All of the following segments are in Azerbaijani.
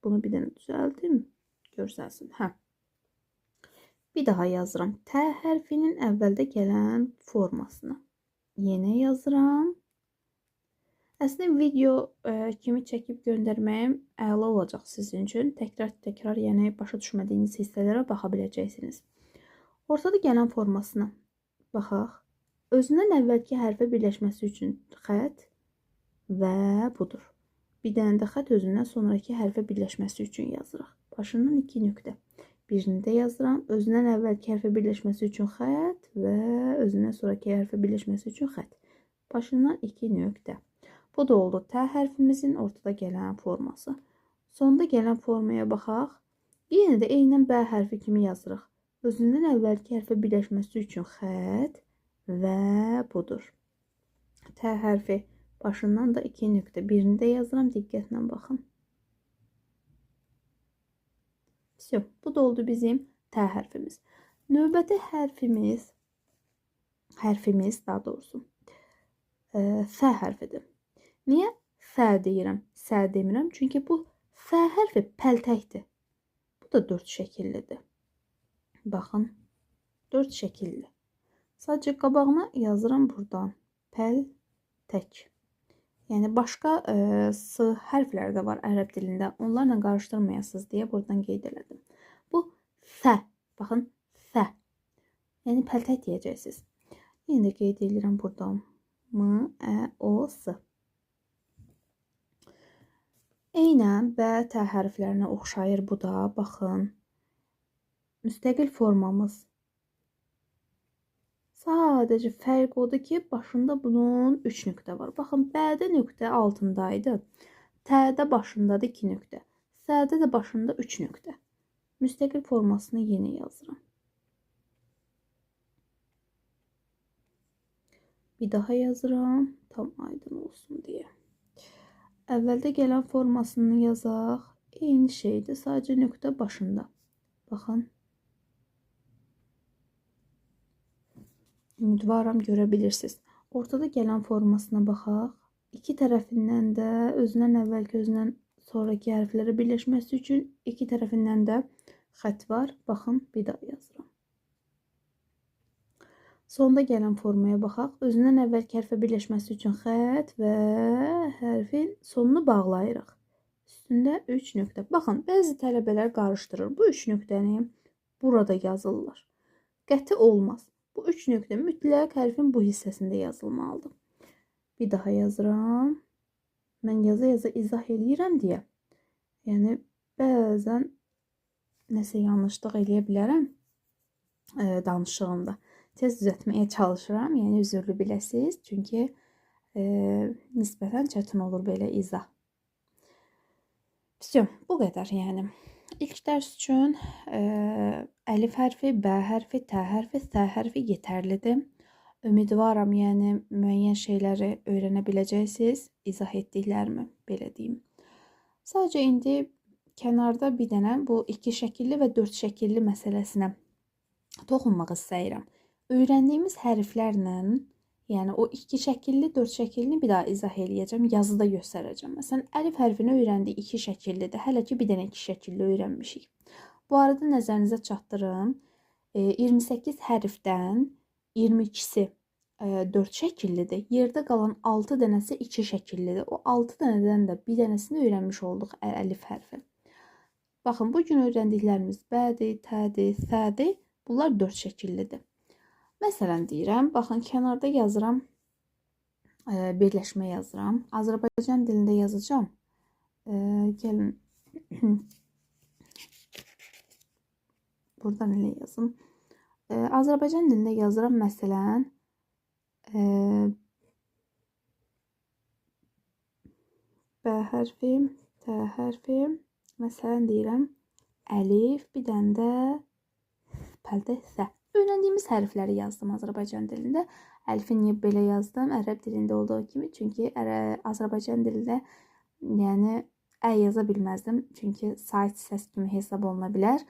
Bunu bir dənə düzəldim. Görsəlsin. Hə. Bir daha yazıram. T hərfinin əvvəldə gələn formasını. Yenə yazıram. Əslində video kimi çəkib göndərməyim əla olacaq sizin üçün. Təkrar, yəni başa düşmədiyiniz hissələrə baxa biləcəksiniz. Ortada gələn formasına baxaq. Özündən əvvəlki hərfə birləşməsi üçün xətt və budur. Bir dənə də xətt özündən sonraki hərfə birləşməsi üçün yazırıq. Başından 2 nöqtə. Birini də yazıram. Özündən əvvəlki hərfə birləşməsi üçün xətt və özündən sonraki hərfə birləşməsi üçün xətt. Başından 2 nöqtə. Bu da oldu T hərfimizin ortada gələn forması. Sonda gələn formaya baxaq. Yenə də eynən B hərfi kimi yazırıq. Özündən əvvəlki hərfə birləşməsi üçün xətt və budur. T hərfi başından da 2 nöqtə. Birini də yazıram. Diqqətlə baxın. Bu da oldu bizim T hərfimiz. Növbəti hərfimiz daha doğrusu F hərfidir. Niyə F deyirəm? S demirəm. Çünki bu F hərfi pəltəkdir. Bu da 4 şəkillidir. Baxın. 4 şəkilli. Sadəcə qabağına yazıram buradan. Pəltək. Yəni başqa S hərfləri də var ərəb dilində. Onlarla qarışdırmayasınız deyə buradan qeyd elədim. Bu F. Baxın F. Yəni pəltək deyəcəksiniz. Yenə də qeyd edirəm buradan. M, Ə, O, S. Eynən B, T hərflərinə oxşayır bu da. Baxın. Müstəqil formamız. Sadəcə fərq odur ki, başında bunun 3 nöqtə var. Baxın, B-də nöqtə altındaydı. T-də başındadır 2 nöqtə. S-də də başında 3 nöqtə. Müstəqil formasını yenə yazıram. Bir daha yazıram. Tam aydın olsun deyə. Əvvəldə gələn formasını yazaq. Eyni şeydir. Sadəcə nöqtə başında. Baxın. Ümidvaram görə bilirsiniz. Ortada gələn formasına baxaq. İki tərəfindən də özündən əvvəlki, özündən sonraki hərflərə birləşməsi üçün iki tərəfindən də xətt var. Baxın, bir daha yazıram. Sonda gələn formaya baxaq. Özündən əvvəlki hərfə birləşməsi üçün xətt və hərfin sonunu bağlayırıq. Üstündə 3 nöqtə. Baxın, bəzi tələbələr qarışdırır. Bu 3 nöqtəni burada yazırlar. Qəti olmaz. Bu 3 nöqtə mütləq hərfin bu hissəsində yazılmalıdır. Bir daha yazıram. Mən yaza-yaza izah eləyirəm deyə. Yəni, bəzən nəsə yanlışlıq eləyə bilərəm danışığımda. Tez düzəltməyə çalışıram. Yəni, üzürlü biləsiniz. Çünki nisbətən çətin olur belə izah. Bu qədər yəni. İlk dərs üçün əlif hərfi, B hərfi, T hərfi, S hərfi yetərlidir. Ümidvaram, yəni müəyyən şeyləri öyrənə biləcəksiniz. İzah etdiklərimi belə deyim. Sadəcə indi kənarda bir dənə bu 2 şəkilli və 4 şəkilli məsələsinə toxunmaq istəyirəm. Öyrəndiyimiz hərflərlə, yəni o 2 şəkilli, 4 şəkillini bir daha izah eləyəcəm, yazıda göstərəcəm. Məsələn, əlif hərfini öyrəndik 2 şəkillidir. Hələ ki, bir dənə 2 şəkilli öyrənmişik. Bu arada nəzərinizə çatdırım. 28 hərfdən 22-si 4 şəkillidir. Yerdə qalan 6 dənəsi 2 şəkillidir. O 6 dənədən də bir dənəsini öyrənmiş olduq əlif hərfi. Baxın, bugün öyrəndiklərimiz B-dir, T-dir, S-dir. Bunlar 4 şəkillidir. Məsələn deyirəm, baxın kənarda yazıram, birləşmə yazıram. Azərbaycan dilində yazacağım. Gəlin, buradan elə yazım. Azərbaycan dilində yazıram, məsələn, B hərfi, T hərfi, məsələn deyirəm, əlif, bir dənə də pəltək S. Öyrəndiyimiz hərfləri yazdım Azərbaycan dilində. Əlfi niyə belə yazdım? Ərəb dilində olduğu kimi. Çünki Azərbaycan dilində yəni ə yaza bilməzdim. Çünki sait səs kimi hesab oluna bilər.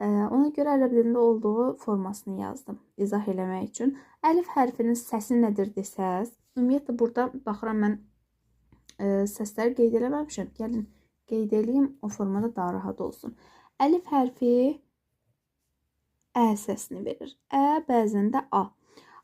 Ona görə ərəb dilində olduğu formasını yazdım. İzah eləmək üçün. Əlif hərfinin səsi nədir desəz, ümumiyyətlə burada baxıram mən səsləri qeyd eləməmişəm. Gəlin qeyd edeyim, o formada daha rahat olsun. Əlif hərfi ə səsini verir. Ə, bəzən də a.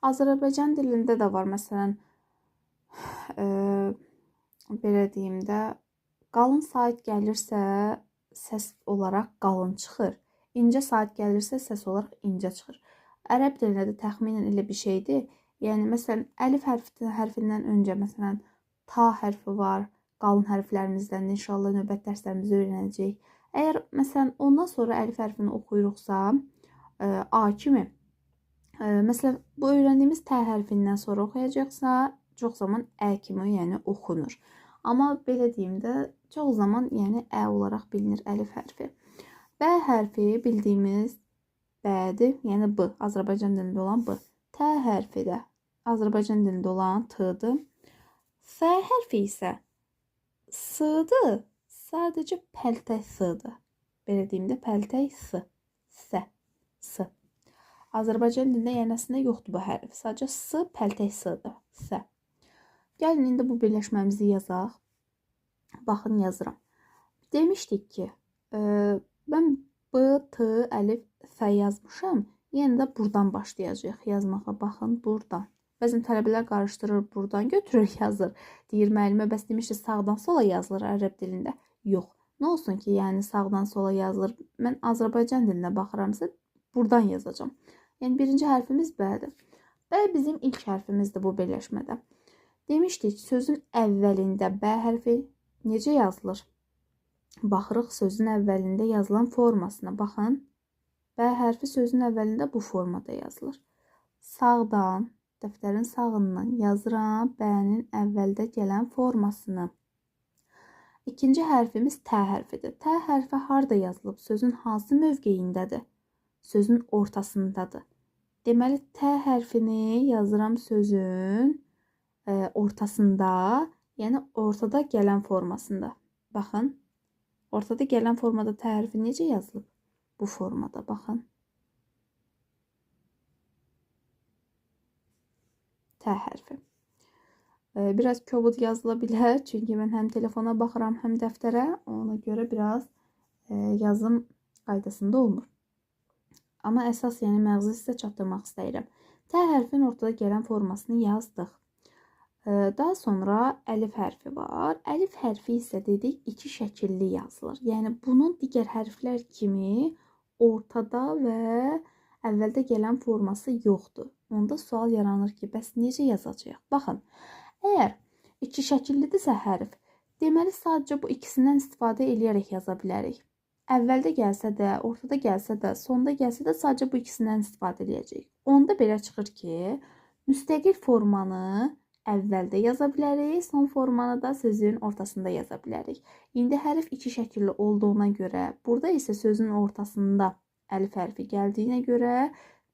Azərbaycan dilində də var. Məsələn, belə deyim də, qalın sait gəlirsə səs olaraq qalın çıxır. İncə sait gəlirsə səs olaraq incə çıxır. Ərəb dilində də təxminən elə bir şeydir. Yəni, məsələn, əlif hərfindən öncə, məsələn, ta hərfi var. Qalın hərflərimizdən inşallah növbət dərslərimizdə öyrənəcəyik. Əgər, məsələn, ondan sonra əlif hərfini oxuyuruqsa, A kimi, məsələn, bu öyrəndiyimiz T hərfindən sonra oxuyacaqsa, çox zaman Ə kimi, yəni oxunur. Amma belə deyim də, çox zaman yəni Ə olaraq bilinir əlif hərfi. B hərfi bildiyimiz B-dir, yəni B, Azərbaycan dilində olan B. T hərfi də Azərbaycan dilində olan T-dır. S hərfi isə S-dır, sadəcə pəltək S-dır. Belə deyim də, pəltək S, S. S. Azərbaycan dilində yəni əslində yoxdur bu hərf. Sadəcə S, pəltək S-dır. S. Gəlin indi bu birləşməmizi yazaq. Baxın, yazıram. Demişdik ki, mən B, T, əlif, F yazmışam. Yəni də buradan başlayacaq yazmağa. Baxın, buradan. Bəzən tələbələr qarışdırır, buradan götürür, yazır. Deyir, müəllimə, bəs demişdi, sağdan sola yazılır ərəb dilində. Yox. Nə olsun ki, yəni sağdan sola yazılır. Mən Azərbaycan dilinə baxıramsa, buradan yazacağım. Yəni, birinci hərfimiz B-dir. B bizim ilk hərfimizdir bu birləşmədə. Demişdik, sözün əvvəlində B hərfi necə yazılır? Baxırıq sözün əvvəlində yazılan formasına. Baxın, B hərfi sözün əvvəlində bu formada yazılır. Sağdan, dəftərin sağından yazıram B-nin əvvəldə gələn formasını. İkinci hərfimiz T hərfidir. T hərfi harda yazılıb? Sözün hansı mövqeyindədir? Sözün ortasındadır. Deməli, T hərfini yazıram sözün ortasında, yəni ortada gələn formasında. Baxın, ortada gələn formada T hərfi necə yazılıb? Bu formada, baxın. T hərfi. Biraz kobud yazıla bilər, çünki mən həm telefona baxıram, həm dəftərə. Ona görə biraz yazım qaydasında olmur. Amma əsas, yəni məğzi sizə çatdırmaq istəyirəm. T hərfin ortada gələn formasını yazdıq. Daha sonra əlif hərfi var. Əlif hərfi isə dedik, iki şəkilli yazılır. Yəni, bunun digər hərflər kimi ortada və əvvəldə gələn forması yoxdur. Onda sual yaranır ki, bəs necə yazacağıq? Baxın, əgər iki şəkillidirsə hərf, deməli sadəcə bu ikisindən istifadə edərək yaza bilərik. Əvvəldə gəlsə də, ortada gəlsə də, sonda gəlsə də sadəcə bu ikisindən istifadə edəcəyik. Onda belə çıxır ki, müstəqil formanı əvvəldə yaza bilərik, son formanı da sözün ortasında yaza bilərik. İndi hərf iki şəkilli olduğuna görə, burada isə sözün ortasında əlif hərfi gəldiyinə görə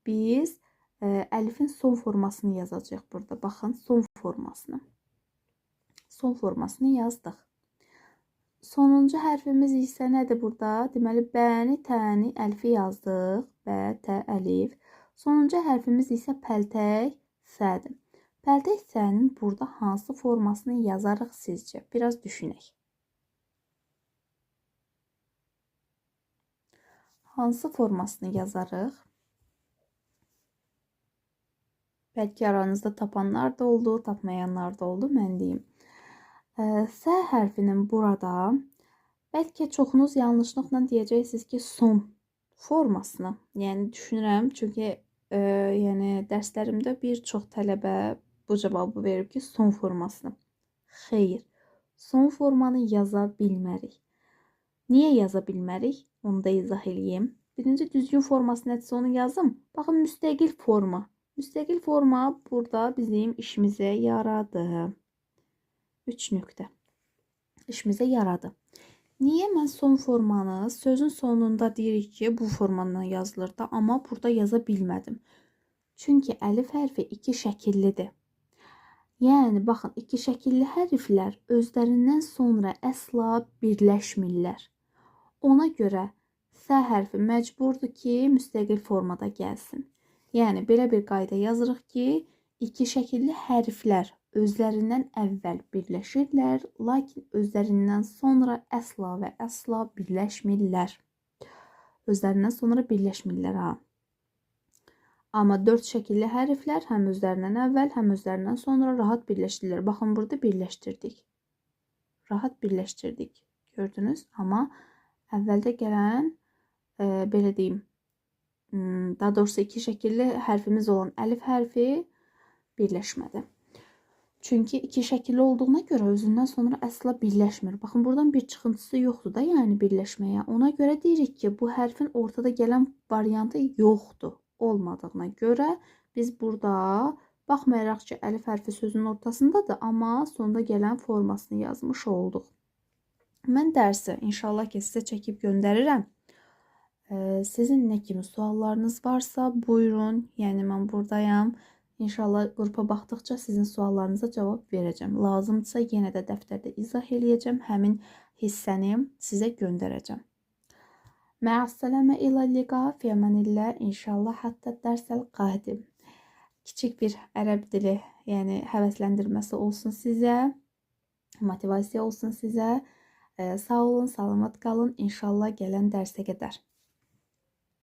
biz əlifin son formasını yazacağıq burada. Baxın, son formasını. Son formasını yazdıq. Sonuncu hərfimiz isə nədir burada? Deməli, B-ni, T-ni, əlifi yazdıq. B, T, əlif. Sonuncu hərfimiz isə pəltək S-dir. Pəltək S-nin burada hansı formasını yazarıq sizcə? Biraz düşünək. Hansı formasını yazarıq? Bəlkə aranızda tapanlar da oldu, tapmayanlar da oldu, mən deyim. S hərfinin burada bəlkə çoxunuz yanlışlıqla deyəcəksiniz ki, son formasını. Yəni düşünürəm, çünki yəni dərslərimdə bir çox tələbə bu cavabı verib ki, son formasını. Xeyr, son formanı yaza bilmərik. Niyə yaza bilmərik? Onu da izah edeyim. Birinci düzgün forması nədirsə onu yazım. Baxın, müstəqil forma. Müstəqil forma burada bizim işimizə yaradı. 3 nöqtə. İşimizə yaradı. Niyə mən son formanı sözün sonunda deyirik ki, bu formanla yazılır da, amma burada yaza bilmədim. Çünki əlif hərfi iki şəkillidir. Yəni, baxın, iki şəkilli hərflər özlərindən sonra əsla birləşmirlər. Ona görə S hərfi məcburdur ki, müstəqil formada gəlsin. Yəni, belə bir qayda yazırıq ki, iki şəkilli hərflər özlərindən əvvəl birləşirlər, lakin özlərindən sonra əsla və əsla birləşmirlər. Özlərindən sonra birləşmirlər ha. Amma 4 şəkilli hərflər həm özlərindən əvvəl, həm özlərindən sonra rahat birləşdirlər. Baxın, burada birləşdirdik. Rahat birləşdirdik. Gördünüz? Amma əvvəldə gələn, belə deyim, daha doğrusu 2 şəkilli hərfimiz olan əlif hərfi birləşmədi. Çünki 2 şəkilli olduğuna görə özündən sonra əsla birləşmir. Baxın, buradan bir çıxıntısı yoxdur da, yəni birləşməyə. Ona görə deyirik ki, bu hərfin ortada gələn variantı yoxdur. Olmadığına görə biz burada baxmayaraq ki, əlif hərfi sözün ortasındadır, amma sonda gələn formasını yazmış olduq. Mən dərsi inşallah ki, sizə çəkib göndərirəm. Sizin nə kimi suallarınız varsa buyurun. Yəni mən buradayam. İnşallah qrupa baxdıqca sizin suallarınıza cavab verəcəm. Lazımdırsa yenə də dəftərdə izah eləyəcəm. Həmin hissəni sizə göndərəcəm. Məəssələmə ilə liqa fi əmanillah. İnşallah hətta dərsəl qadim. Kiçik bir ərəb dili, yəni həvəsləndirməsi olsun sizə. Motivasiya olsun sizə. Sağ olun, salamat qalın. İnşallah gələn dərsə qədər.